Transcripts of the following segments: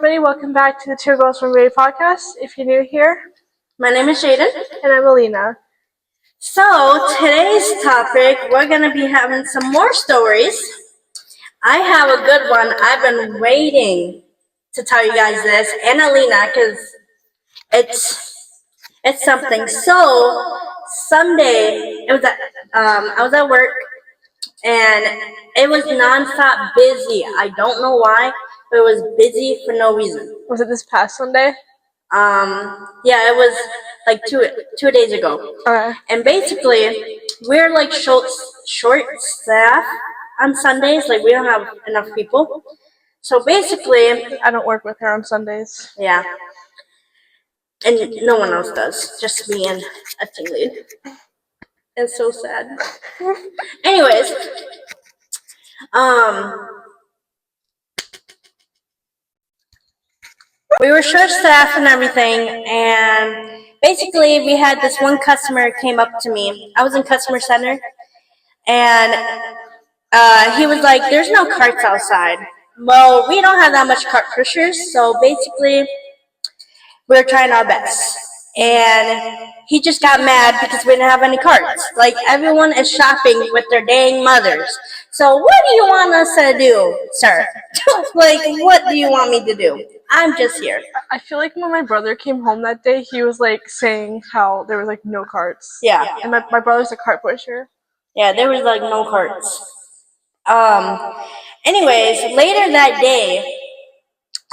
everybody. Welcome back to the Two Girls from Ray podcast. If you're new here, my name is Jaden. And I'm Alina. So, today's topic, we're going to be having some more stories. I have a good one. I've been waiting to tell you guys this, and Alina, because it's something. So, Sunday, I was at work, and it was nonstop busy. I don't know why, but it was busy for no reason. Was it this past Sunday? Yeah, it was like two days ago. And basically, we're like short staff on Sundays. Like we don't have enough people. So basically, I don't work with her on Sundays. Yeah, and no one else does. Just me and a team lead. It's so sad. Anyways, we were short staffed and everything, and basically we had this one customer came up to me. I was in customer center, and he was like, "There's no carts outside." Well, we don't have that much cart pushers, so basically we're trying our best. And he just got mad because we didn't have any carts. Like, everyone is shopping with their dang mothers. So what do you want us to do, sir? Like, what do you want me to do? I'm just here. I feel like when my brother came home that day, he was like saying how there was like no carts. Yeah. And my brother's a cart pusher. Yeah, there was like no carts. Anyways, later that day,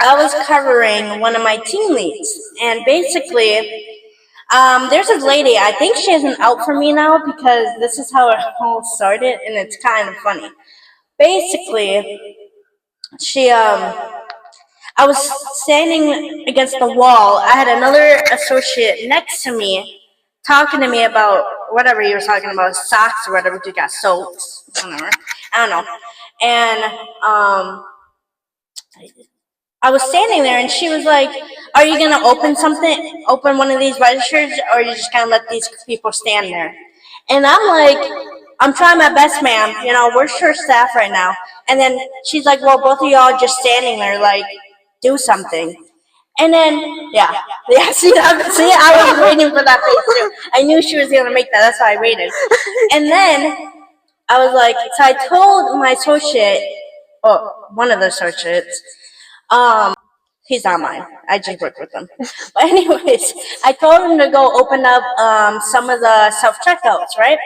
I was covering one of my team leads, and basically, there's this lady. I think she isn't out for me now because this is how it all started, and it's kind of funny. Basically, I was standing against the wall. I had another associate next to me talking to me about whatever he was talking about, socks or whatever. You got soaps, whatever. I don't know. And I was standing there, and she was like, "Are you gonna open one of these registers, or are you just gonna let these people stand there?" And I'm like, "I'm trying my best, ma'am. You know, we're short staff right now." And then she's like, "Well, both of y'all just standing there, like, do something." And then, yeah. See, I was waiting for that face too. I knew she was gonna make that. That's why I waited. And then I was like, so I told my associate, one of the associates. He's not mine. I just work with him. But anyways, I told him to go open up some of the self-checkouts, right?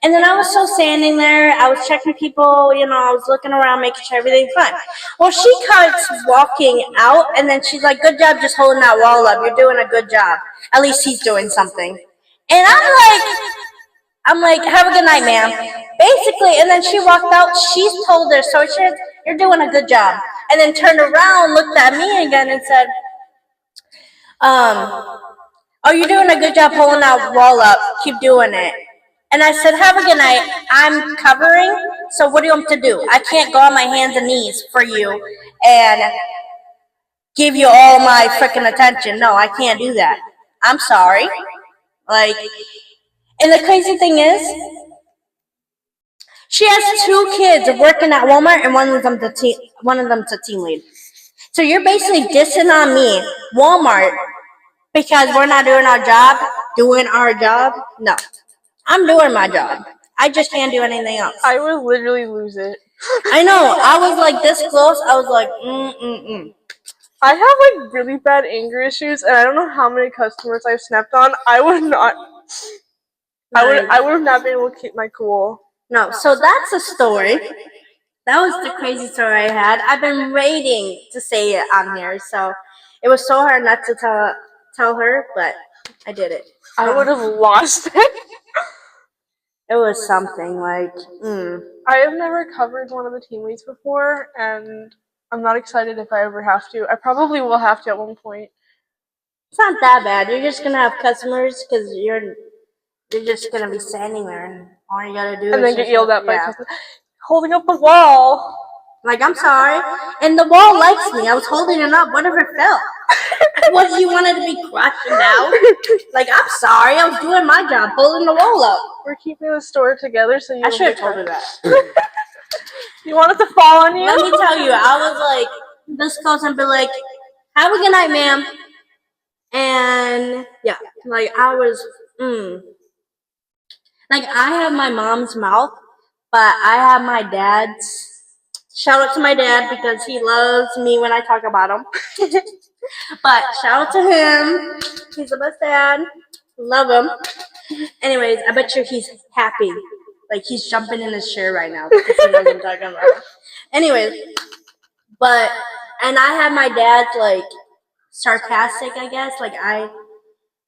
And then I was still standing there. I was checking people, you know, I was looking around, making sure everything's fine. Well, she cuts walking out, and then she's like, "Good job just holding that wall up. You're doing a good job. At least he's doing something." And I'm like, "Have a good night, ma'am." Basically, and then she walked out. She told the associate, "You're doing a good job." And then turned around, looked at me again, and said, "Oh, you're doing a good job holding that wall up. Keep doing it." And I said, "Have a good night. I'm covering, so what do you want to do? I can't go on my hands and knees for you and give you all my freaking attention. No, I can't do that. I'm sorry." Like, and the crazy thing is, she has 2 kids working at Walmart, and one of them's a team lead. So you're basically dissing on me, Walmart, because we're not doing our job. No, I'm doing my job. I just can't do anything else. I would literally lose it. I know. I was like this close. I was like, I have like really bad anger issues, and I don't know how many customers I've snapped on. I would have not been able to keep my cool. No, so that's a story. That was the crazy story I had. I've been waiting to say it on here, so it was so hard not to tell her, but I did it. I would have lost it. It was something like, I have never covered one of the team leads before, and I'm not excited if I ever have to. I probably will have to at one point. It's not that bad. You're just gonna have customers because you're just gonna be standing there, and all you gotta do and is then get yelled at by customers. Holding up the wall. Like, I'm sorry. And the wall likes me. I was holding it up. Whatever fell. What, you wanted to be crashing down? Like, I'm sorry. I was doing my job, holding the wall up. We're keeping the store together, so you. I should have told her that. You want it to fall on you? Let me tell you, I was like this close and be like, have a good night, ma'am. And yeah, like I was, like I have my mom's mouth, but I have my dad's. Shout out to my dad because he loves me when I talk about him. But shout out to him. He's the best dad. Love him. Anyways, I bet you he's happy. Like he's jumping in his chair right now because he knows I'm talking about him. Anyways, but and I have my dad's like sarcastic, I guess.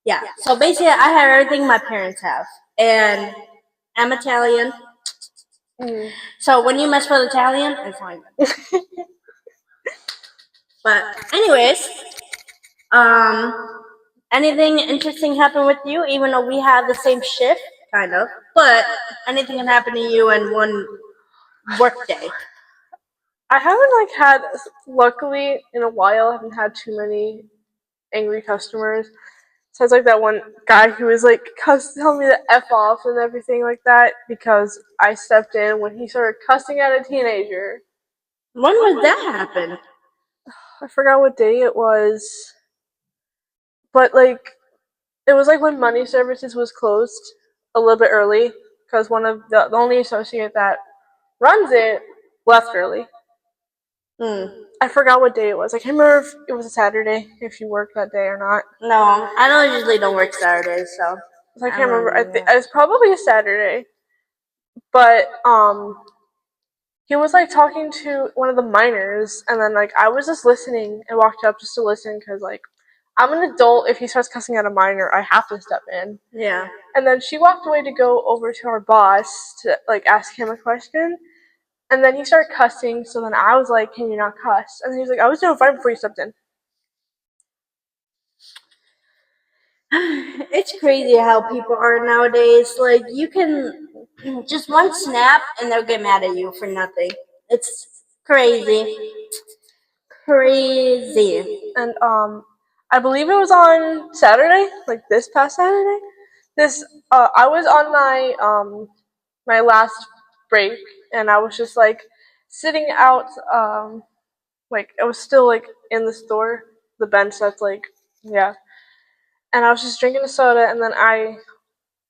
Yeah. So basically, I have everything my parents have, and I'm Italian. So when you mess with Italian, it's fine. But anyways, anything interesting happen with you? Even though we have the same shift, kind of, but anything can happen to you in one work day. I haven't had, luckily in a while, I haven't had too many angry customers. Sounds like that one guy who was telling me to F off and everything like that because I stepped in when he started cussing at a teenager. When would that happen? I forgot what day it was, but it was when Money Services was closed a little bit early because one of the only associate that runs it left early. I forgot what day it was. I can't remember if it was a Saturday, if you worked that day or not. No, I don't work Saturdays, so I can't remember. I think it was probably a Saturday, but he was talking to one of the minors, and then I was just listening and walked up just to listen because I'm an adult. If he starts cussing at a minor, I have to step in. Yeah. And then she walked away to go over to our boss to ask him a question. And then he started cussing, so then I was like, "Can you not cuss?" And then he was like, "I was doing fine before you stepped in." It's crazy how people are nowadays. Like you can just one snap and they'll get mad at you for nothing. It's crazy. Crazy. And I believe it was on Saturday, this past Saturday. I was on my last break, and I was just sitting out, it was still in the store, the bench that's yeah, and I was just drinking a soda, and then I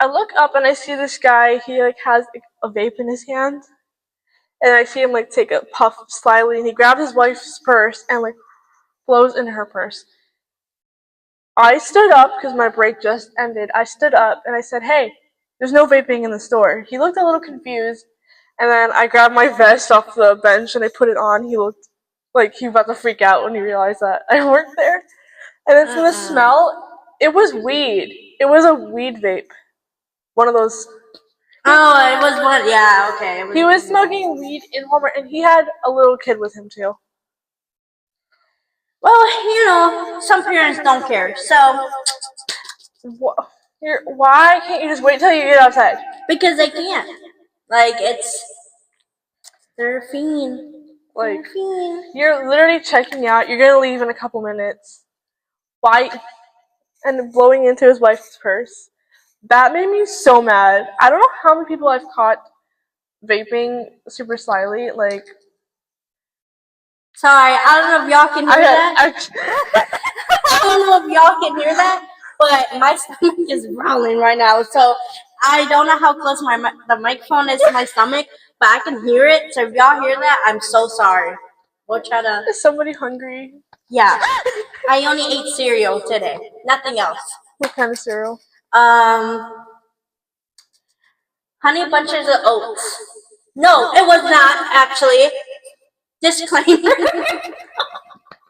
look up and I see this guy. He has a vape in his hand, and I see him take a puff slyly, and he grabs his wife's purse and blows in her purse. I stood up because my break just ended. I stood up and I said, "Hey, there's no vaping in the store." He looked a little confused, and then I grabbed my vest off the bench and I put it on. He looked like he was about to freak out when he realized that I worked there. And then the smell, it was weed. It was a weed vape. One of those. Oh, it was one. Yeah, okay. He was smoking weed in Walmart, and he had a little kid with him too. Well, some parents don't care. So why can't you just wait till you get outside? Because they can't. They're a fiend. You're literally checking out. You're gonna leave in a couple minutes. Why? And blowing into his wife's purse. That made me so mad. I don't know how many people I've caught vaping super slyly. Sorry, I don't know if y'all can hear that. I don't know if y'all can hear that, but my stomach is growling right now. So I don't know how close the microphone is to my stomach, but I can hear it. So if y'all hear that, I'm so sorry. We'll try to. Is somebody hungry? Yeah. I only ate cereal today. Nothing else. What kind of cereal? Honey Bunches of Oats. No, it was not actually. Disclaimer.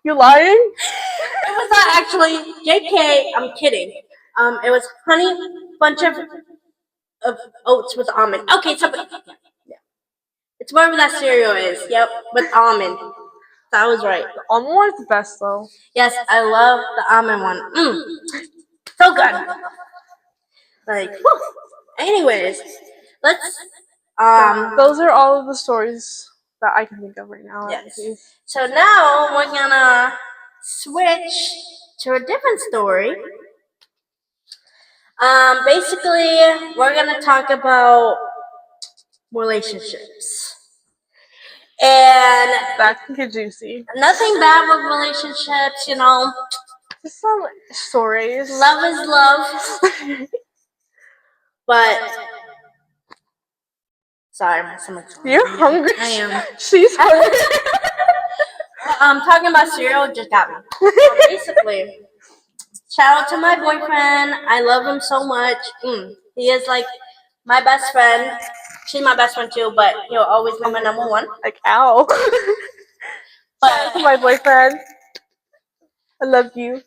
You lying? It was not actually. JK, I'm kidding. It was Honey Bunch of Oats with almond. Okay, so yeah. It's whatever that cereal is. Yep, with almond. That was right. The almond one is the best though. Yes, I love the almond one. So good. Whew. Anyways, let's. Those are all of the stories that I can think of right now. Yes. So now we're gonna switch to a different story. Basically, we're gonna talk about relationships. And That can get juicy. nothing bad with relationships, you know. Just some stories. Love is love. But sorry, my stomach's hungry. You're hungry. I am. She's hungry. Talking about cereal just got me. Basically, shout out to my boyfriend. I love him so much. He is like my best friend. She's my best friend too, but he'll always be my number one. Like, ow. Shout out to my boyfriend. I love you.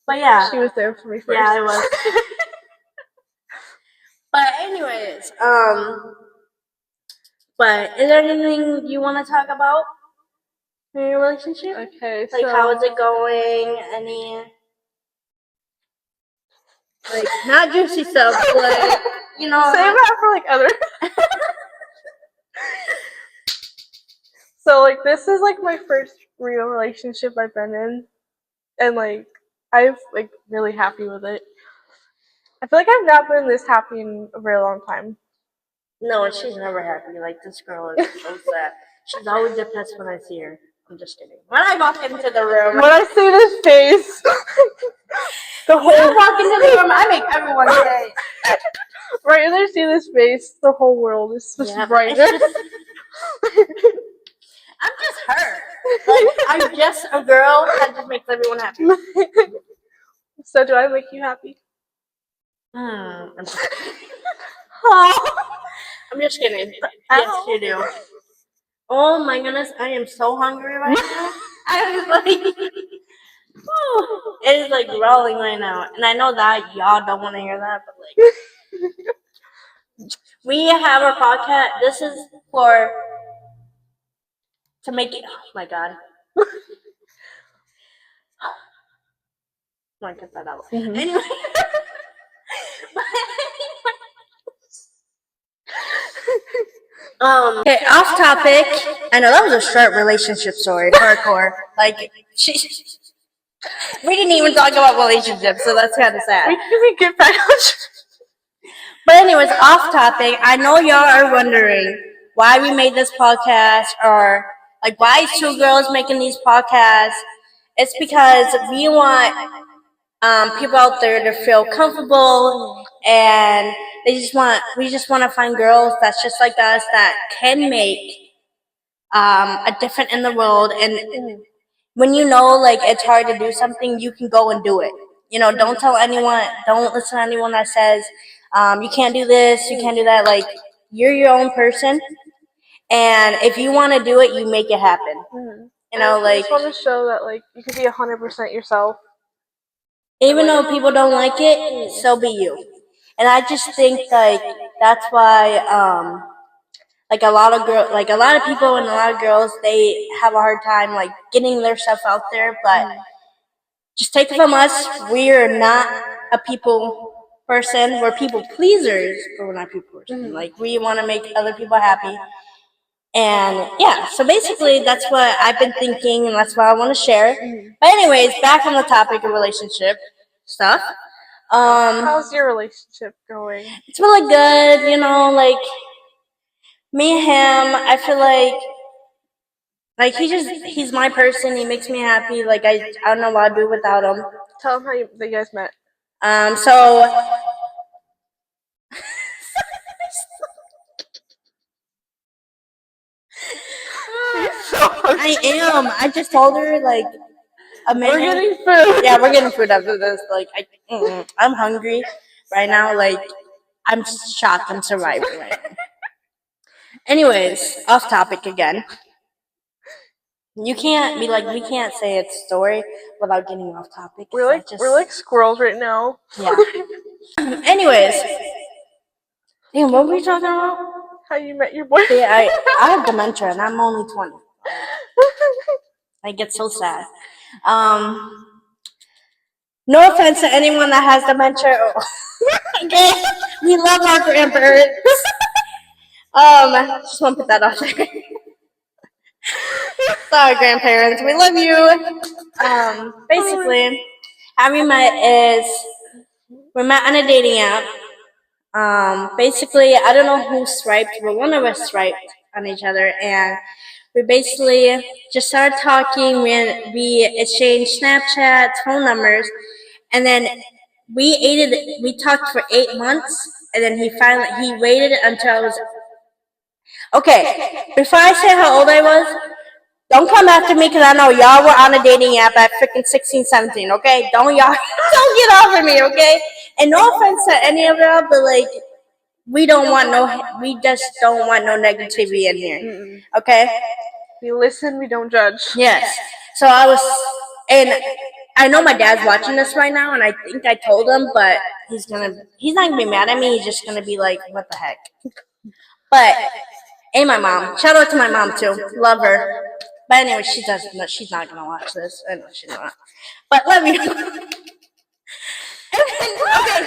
But yeah. She was there for me first. Yeah, I was. But anyways, but is there anything you want to talk about in your relationship? Okay, like, how is it going? Any, like, not juicy stuff, but, you know. Save that for, like, other. So, like, this is, like, my first real relationship I've been in. And, like, I'm, like, really happy with it. I feel like I've not been this happy in a very long time. No, she's never happy. Like, this girl is so sad. She's always depressed when I see her. I'm just kidding. When I walk into the room. When I see this face. When I walk into the room, I make everyone say. Right when I see this face, the whole world is just brighter. I'm just her. Like, I'm just a girl that just makes everyone happy. So, do I make you happy? I'm just kidding. Yes, you do. Oh my goodness, I am so hungry right now. I was like, it is like growling right now, and I know that y'all don't want to hear that, but like, we have our podcast. This is to make it. Oh my god. I cut that out. Anyway. Okay, off topic. I know that was a short relationship story, hardcore. Like, we didn't even talk about relationships, so that's kind of sad. We can get back on. But anyways, off topic. I know y'all are wondering why we made this podcast, or like why is two girls making these podcasts. It's because we want people out there to feel comfortable, and we just want to find girls that's just like us that can make a difference in the world. And when you know, like, it's hard to do something, you can go and do it. You know, don't tell anyone, don't listen to anyone that says you can't do this, you can't do that. Like, you're your own person, and if you want to do it, you make it happen. You know, like, I just want to show that, like, you can be 100% yourself. Even though people don't like it, so be you. And I just think, like, that's why, like, a lot of people and a lot of girls, they have a hard time, like, getting their stuff out there. But just take it from us, we're not a people person. We're people pleasers, but we're not people person. Like, we want to make other people happy. And yeah, so basically that's what I've been thinking, and that's what I want to share. But anyways, back on the topic of relationship stuff. How's your relationship going? It's really good, you know, like, me and him, I feel like he's my person, he makes me happy. Like, I don't know what I'd do without him. Tell him how you guys met. So I am. I just told her, like, a minute. We're getting food. Yeah, we're getting food after this. Like, I'm hungry right now. Like, I'm shocked I'm surviving right now. Anyways, off topic again. You can't be like, we can't say it's a story without getting off topic. We're like squirrels right now. Yeah. Anyways. Damn, what were we talking about? How you met your boyfriend. Yeah, I have dementia, and I'm only 20. I get so sad. No offense to anyone that has dementia. Okay, we love our grandparents. Just want to put that out there. Sorry, grandparents, we love you. Basically, how we met is we met on a dating app. Basically, I don't know who swiped, but one of us swiped on each other, and we basically just started talking. We exchanged Snapchats, phone numbers, and then we talked for 8 months, and then he waited until I was okay. Before I say how old I was, don't come after me because I know y'all were on a dating app at freaking 16, 17, okay? Don't y'all don't get off of me, okay? And no offense to any of y'all, but like we just don't want no negativity in here. Okay? We listen, we don't judge. Yes. So and I know my dad's watching this right now, and I think I told him, but he's not gonna be mad at me. He's just gonna be like, what the heck? But, and my mom. Shout out to my mom too. Love her. But anyway, she's not gonna watch this. I know she's not. But let me. Okay,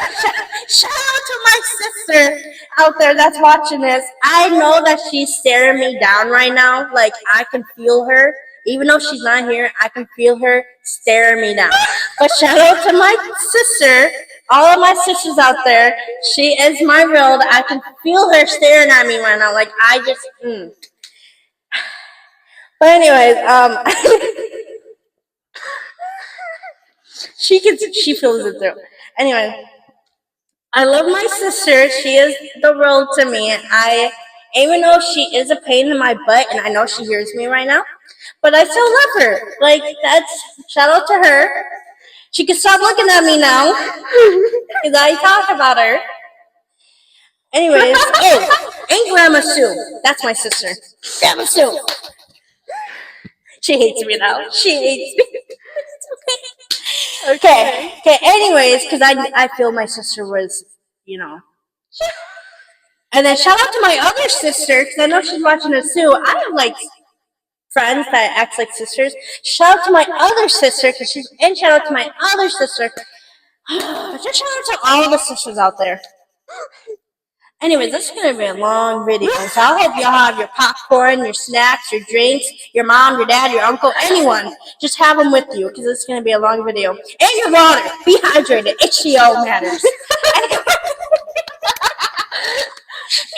shout out to my sister out there that's watching this. I know that she's staring me down right now. Like, I can feel her. Even though she's not here, I can feel her staring me down. But shout out to my sister, all of my sisters out there. She is my world. I can feel her staring at me right now. Like, I just, But anyways, she feels it too. Anyway, I love my sister. She is the world to me. Even though she is a pain in my butt, and I know she hears me right now, but I still love her. Like, shout out to her. She can stop looking at me now because I talk about her. Anyways, and Grandma Sue. That's my sister. Grandma Sue. She hates me now. She hates me. Okay. Anyways, because I feel my sister was, And then shout out to my other sister, because I know she's watching this too. I have like friends that act like sisters. Shout out to my other sister, and shout out to my other sister. Just shout out to all the sisters out there. Anyways, this is going to be a long video, so I hope y'all have your popcorn, your snacks, your drinks, your mom, your dad, your uncle, anyone. Just have them with you, because it's going to be a long video. And your water. Be hydrated. HCO matters.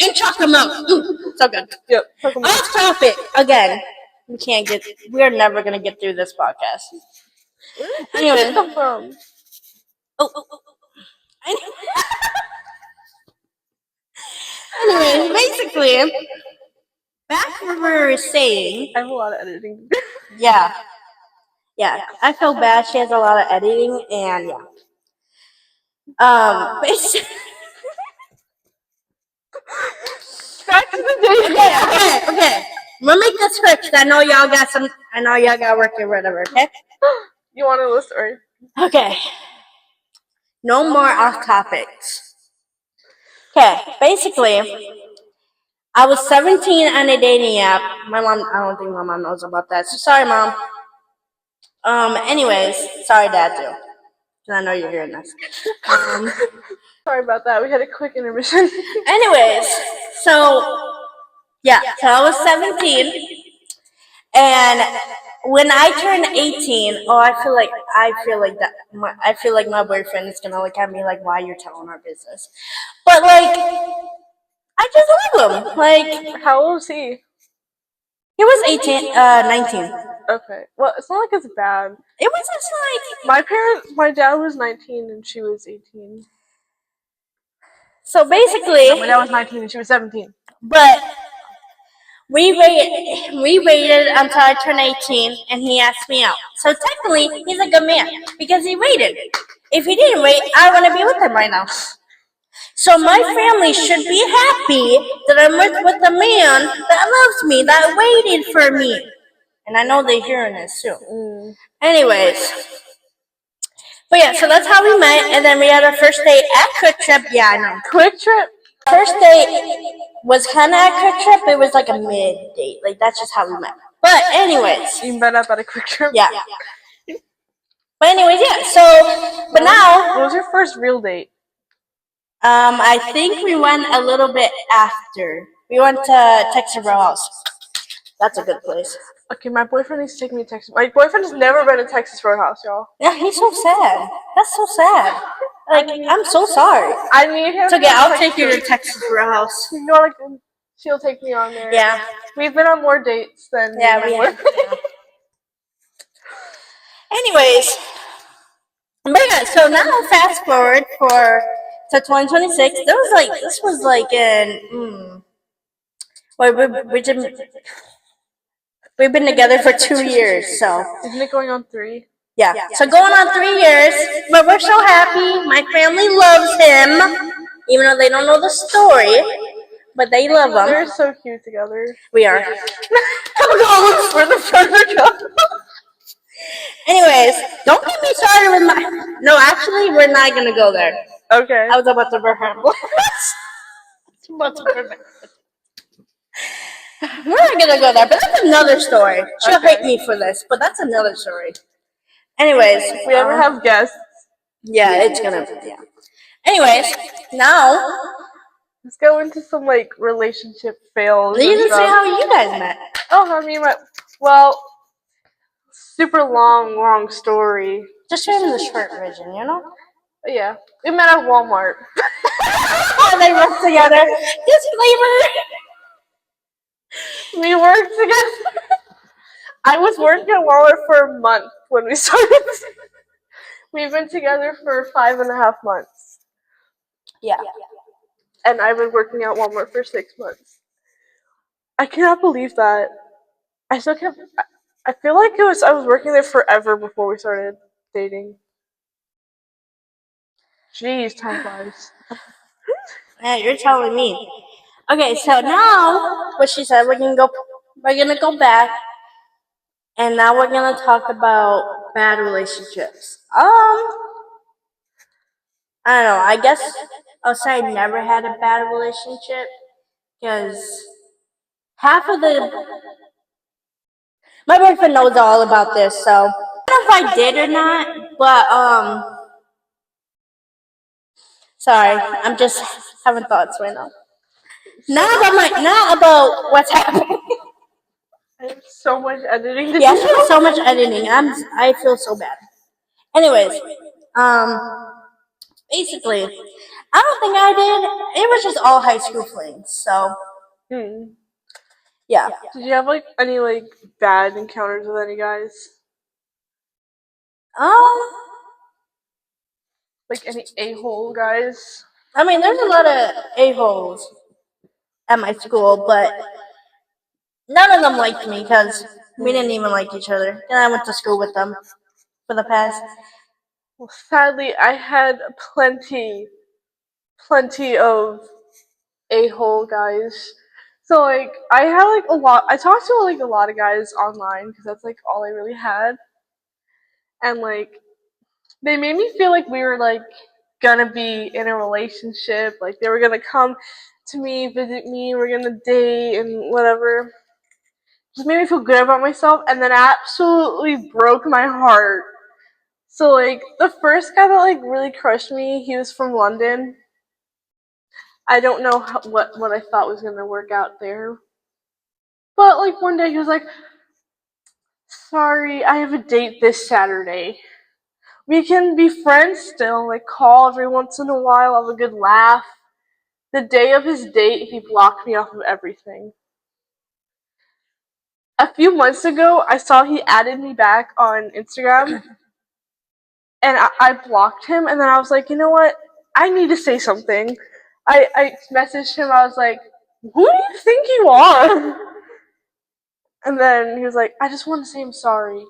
And chocolate milk. So good. Yep. Off topic. Again, we're never going to get through this podcast. Where did this come from? Anyway, basically, back to what we were saying. I have a lot of editing. Yeah. I feel bad. She has a lot of editing, and basically. Back to the day. Okay. We'll make this quick because I know y'all got work or whatever. Okay. You want to list story? Okay. No more off topics. Okay, basically, I was 17 on a dating app. I don't think my mom knows about that. So sorry, Mom. Anyways, sorry, Dad, too. Because I know you're hearing this. Sorry about that. We had a quick intermission. Anyways, so I was 17. And when I turn 18, I feel like my boyfriend is gonna look at me like, why you're telling our business? But like, I just love him. Like, how old was he? He was 19. Okay. Well, it's not like it's bad. It was just like my dad was 19 and she was 18. So basically, my dad was 19 and she was 17. But we waited until I turned 18, and he asked me out. So technically, he's a good man because he waited. If he didn't wait, I wouldn't be with him right now. So my family should be happy that I'm with a man that loves me, that waited for me. And I know they're hearing this too. Anyways. But yeah, so that's how we met, and then we had our first date at Quick Trip. Yeah, I know. Quick Trip? First date was kind of at Quick Trip, but it was like a mid date. Like, that's just how we met. But anyways. You met up at a Quick Trip? Yeah. But anyways, yeah, so, but now. What was your first real date? I think we went a little bit after. We went to Texas Roadhouse. That's a good place. Okay, my boyfriend needs to take me to Texas. My boyfriend has never been to Texas Roadhouse, y'all. Yeah, he's so sad. That's so sad. Like, I'm so sorry. I need him. It's okay, I'll take you to Texas Roadhouse. You know, like, She'll take me on there. Yeah. We've been on more dates than Yeah, we have. Yeah. Anyways, but yeah, so now fast forward to 2026. This was like in well, we've been together for 2 years, so Isn't it going on 3? yeah. So going on 3 years, but we're so happy. My family loves him, even though they don't know the story, but they love him. They're so cute together. We are. I'm gonna look for the furniture. Anyways, don't get me started with my. No, actually, we're not gonna go there. Okay. I was about to burn her. We're not gonna go there, but that's another story. She'll hate me for this, but that's another story. Anyways, If we ever have guests, yeah, it's gonna. Yeah. Anyways, now let's go into some like relationship fails. you and didn't say stuff. how you guys met. Oh, I mean, well, super long story. Just share me the short version, you know. But yeah, we met at Walmart. And they work together. Disclaimer. We worked together. I was working at Walmart for a month when we started. We've been together for 5.5 months. Yeah. And I've been working at Walmart for 6 months. I cannot believe that. I still can't. I feel like I was working there forever before we started dating. Jeez, time flies. Yeah, you're telling me. Okay, so now what she said, we're gonna go back, and now we're gonna talk about bad relationships. I don't know. I guess I'll say I never had a bad relationship because half of my boyfriend knows all about this, so I don't know if I did or not, but sorry, I'm just having thoughts right now. Not about what's happening. I have so much editing to do. Yeah, I have so much editing. I feel so bad. Anyways, basically, I don't think I did. It was just all high school flings. So yeah. Did you have like any like bad encounters with any guys? Like any a-hole guys? I mean, there's a lot of a-holes at my school, but none of them liked me because we didn't even like each other. And I went to school with them for the past. Well, sadly, I had plenty of a-hole guys. So like, I had like a lot. I talked to like a lot of guys online because that's like all I really had, and like, they made me feel like we were like gonna be in a relationship. Like they were gonna come to me, visit me, we're gonna date and whatever. Just made me feel good about myself, and then absolutely broke my heart. So like the first guy that like really crushed me, he was from London. I don't know what I thought was gonna work out there, but like one day he was like, "Sorry, I have a date this Saturday. We can be friends still, like call every once in a while, have a good laugh." The day of his date, he blocked me off of everything. A few months ago, I saw he added me back on Instagram, and I blocked him, and then I was like, you know what? I need to say something. I messaged him, I was like, who do you think you are? And then he was like, I just want to say I'm sorry.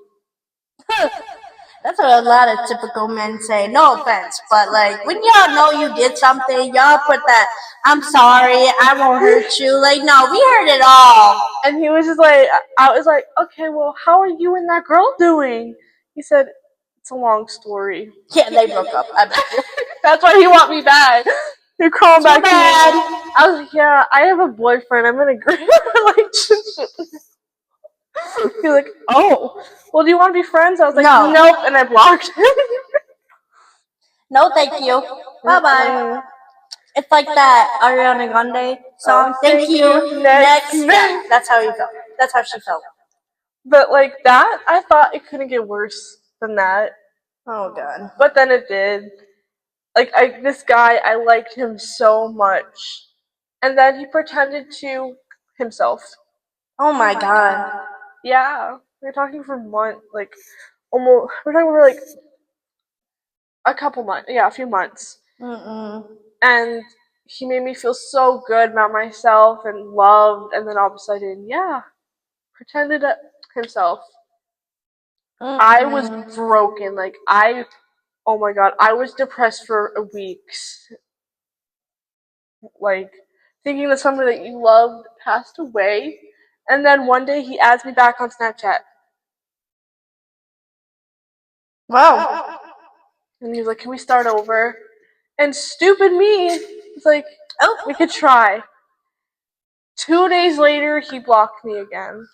That's what a lot of typical men say. No offense, but like when y'all know you did something, y'all put that "I'm sorry, I won't hurt you." Like, no, we heard it all. And he was just like, I was like, okay, well, how are you and that girl doing? He said, it's a long story. Yeah, they broke up. I bet you. That's why he want me back. You're calling back bad. to me. I was like, yeah, I have a boyfriend. I'm in a great relationship. He's like, oh, well, do you want to be friends? I was like, No. nope, and I blocked him. No, thank you. Bye bye. It's like that Ariana Grande song. Thank you. Next. Yeah, that's how you felt. That's how she felt. But like that, I thought it couldn't get worse than that. Oh god. But then it did. Like this guy, I liked him so much, and then he pretended to himself. Oh my god. Yeah, we're talking for months, like almost. We're talking for like a couple months. Yeah, a few months. And he made me feel so good about myself and loved. And then all of a sudden, yeah, pretended himself. I was broken. Like oh my god, I was depressed for weeks. Like thinking that somebody that you loved passed away, and then one day he adds me back on Snapchat. Wow. And he was like, "Can we start over?" And stupid me was like, Oh, "We could try." 2 days later, he blocked me again.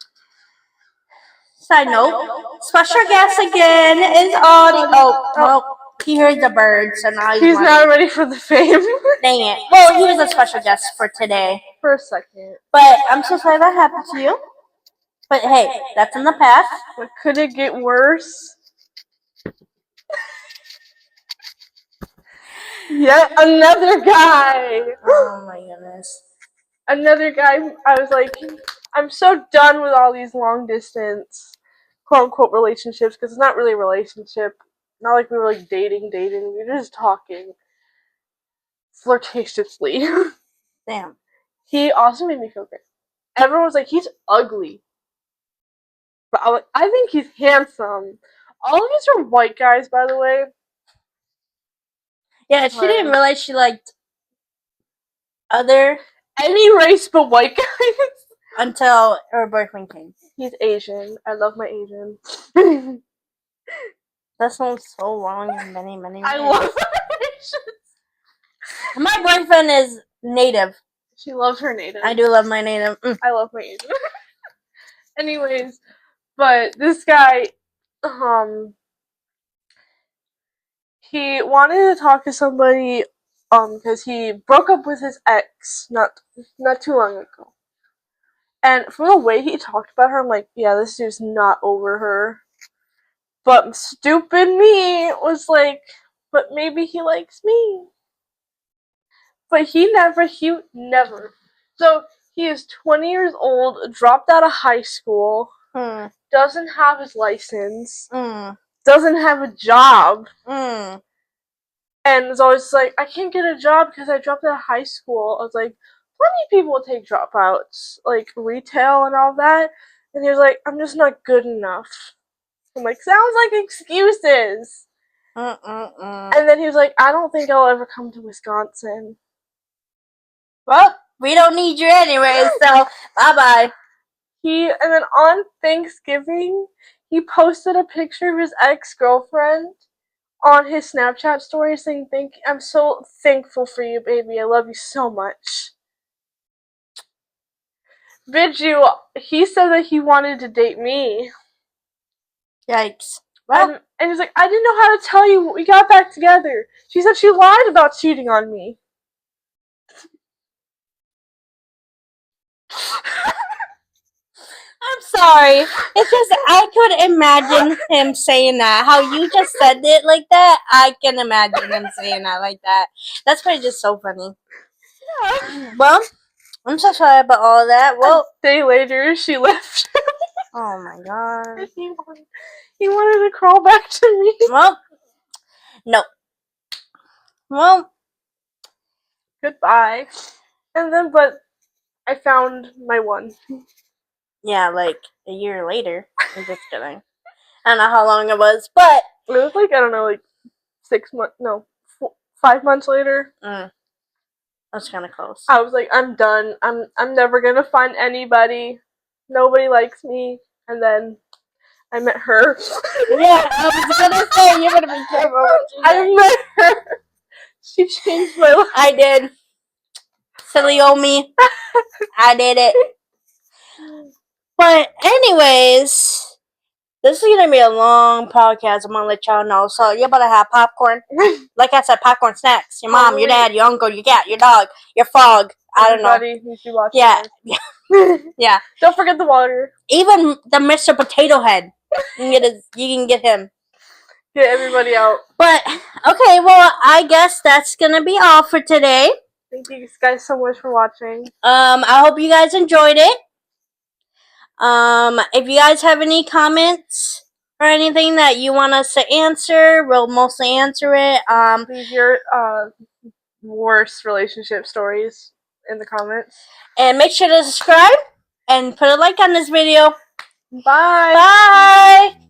side note, special guest again is Audie. Oh, well, he heard the birds, so now He's wondering. not ready for the fame. Dang it. Well, he was a special guest for today. For a second. But I'm so sorry that happened to you. But hey, that's in the past. But could it get worse? Yet another guy. Oh my goodness. Another guy. I was like, I'm so done with all these long distance, quote unquote, relationships, because it's not really a relationship. Not like we were like dating. We were just talking flirtatiously. Damn. He also made me feel good. Everyone was like, he's ugly. But I think he's handsome. All of these are white guys, by the way. Yeah, she didn't realize she liked other Any race but white guys. until her boyfriend came. He's Asian. I love my Asian. That sounds so wrong in many, many ways. I love Asians. My boyfriend is native. She loves her native. I do love my native. I love my Asian. Anyways, but this guy, he wanted to talk to somebody, because he broke up with his ex not too long ago. And from the way he talked about her, I'm like, yeah, this dude's not over her. But stupid me was like, but maybe he likes me. But he never. So he is 20 years old, dropped out of high school, doesn't have his license, doesn't have a job, and is always like, I can't get a job because I dropped out of high school. I was like, plenty of people take dropouts, like retail and all that. And he was like, I'm just not good enough. I'm like, sounds like excuses. And then he was like, I don't think I'll ever come to Wisconsin. Well, we don't need you anyway, so bye-bye. And then on Thanksgiving, he posted a picture of his ex-girlfriend on his Snapchat story saying, I'm so thankful for you, baby. I love you so much. Bitch, he said that he wanted to date me. Yikes. Well, and he's like, I didn't know how to tell you we got back together. She said she lied about cheating on me. I'm sorry. It's just, I could imagine him saying that. How you just said it like that, I can imagine him saying that like that. That's probably just so funny. Yeah. Well, I'm so sorry about all of that. Well, a day later, she left. Oh my god. He wanted to crawl back to me. Well, no. Well, goodbye. And then, but I found my one. Yeah, like a year later. I'm just kidding. I don't know how long it was, but it was like, I don't know, like 6 months. No, 5 months later. That's kind of close. I was like, I'm done. I'm never gonna find anybody. Nobody likes me. And then I met her. Yeah, I was gonna say you're gonna be careful what you I met her. She changed my life. I did. Silly old me. I did it. But anyways, this is gonna be a long podcast. I'm gonna let y'all know. So you better have popcorn. Like I said, popcorn snacks. Your mom, your dad, your uncle, your cat, your dog, your frog. I don't know. Everybody needs to watch. Yeah. Yeah. Don't forget the water. Even the Mr. Potato Head. You can get him. Get everybody out. But okay, well, I guess that's gonna be all for today. Thank you guys so much for watching. I hope you guys enjoyed it. If you guys have any comments or anything that you want us to answer, we'll mostly answer it. Leave your worst relationship stories in the comments. And make sure to subscribe and put a like on this video. Bye. Bye.